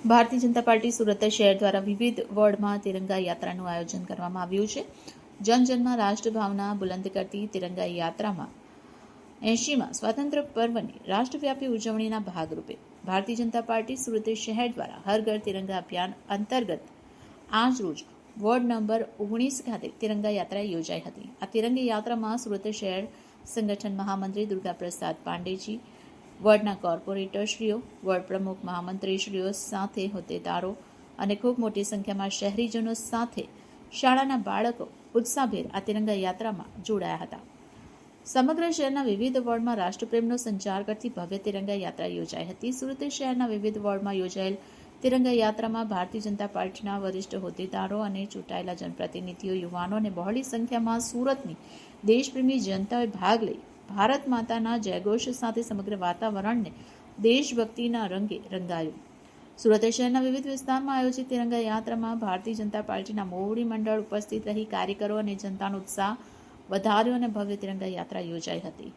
Bharatiya Janata party Surat શહેર દ્વારા વિવિધ વોર્ડમાં તિરંગા યાત્રાનું આયોજન કરવામાં આવ્યું છે. જનજનમાં રાષ્ટ્રભાવના બુલંદ કરતી તિરંગા યાત્રામાં 80મા સ્વાતંત્ર્ય પર્વની રાષ્ટ્રવ્યાપી ઉજવણીના ભાગરૂપે ભારતીય જનતા પાર્ટી સુરત શહેર દ્વારા હર ઘર તિરંગા અભિયાન અંતર્ગત આજ રોજ વોર્ડ નંબર 19 ખાતે તિરંગા યાત્રા યોજાઈ હતી. આ તિરંગા યાત્રામાં સુરત શહેર સંગઠન મહામંત્રી દુર્ગાપ્રસાદ પાંડેજી, વોર્ડના કોર્પોરેટરશ્રીઓ, વોર્ડ પ્રમુખ મહામંત્રીશ્રીઓ સાથે હોદ્દેદારો અને ખૂબ મોટી સંખ્યામાં શહેરીજનો સાથે શાળાના બાળકો ઉત્સાહભેર આ તિરંગા યાત્રામાં જોડાયા હતા. સમગ્ર શહેરના વિવિધ વોર્ડમાં રાષ્ટ્રપ્રેમનો સંચાર કરતી ભવ્ય તિરંગા યાત્રા યોજાઈ હતી. સુરત શહેરના વિવિધ વોર્ડમાં યોજાયેલ તિરંગા યાત્રામાં ભારતીય જનતા પાર્ટીના વરિષ્ઠ હોદ્દેદારો અને ચૂંટાયેલા જનપ્રતિનિધિઓ, યુવાનો અને બહોળી સંખ્યામાં સુરતની દેશપ્રેમી જનતાએ ભાગ લઈ ભારત માતાના જયઘોષ સાથે સમગ્ર વાતાવરણને દેશભક્તિના રંગે રંગાયું. સુરત શહેરના વિવિધ વિસ્તારમાં આયોજિત તિરંગા યાત્રામાં ભારતીય જનતા પાર્ટીના મોવડી મંડળ ઉપસ્થિત રહી કાર્યકરો અને જનતાનો ઉત્સાહ વધાર્યો અને ભવ્ય તિરંગા યાત્રા યોજાઈ હતી.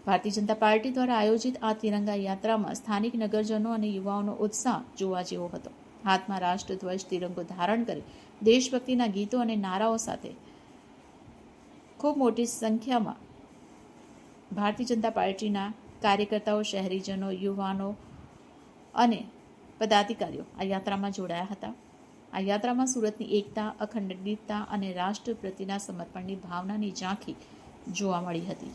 ભારતીય જનતા પાર્ટી દ્વારા આયોજિત આ તિરંગા યાત્રામાં સ્થાનિક નગરજનો અને યુવાઓનો ઉત્સાહ જોવા જેવો હતો. હાથમાં રાષ્ટ્રધ્વજ તિરંગો ધારણ કરી દેશભક્તિના ગીતો અને નારાઓ સાથે ખૂબ મોટી સંખ્યામાં ભારતીય જનતા પાર્ટીના કાર્યકર્તાઓ, શહેરીજનો, યુવાનો અને પદાધિકારીઓ આ યાત્રામાં જોડાયા હતા. આ યાત્રામાં સુરતની એકતા, અખંડિતતા અને રાષ્ટ્ર પ્રત્યેના સમર્પણની ભાવનાની ઝાંખી જોવા મળી હતી.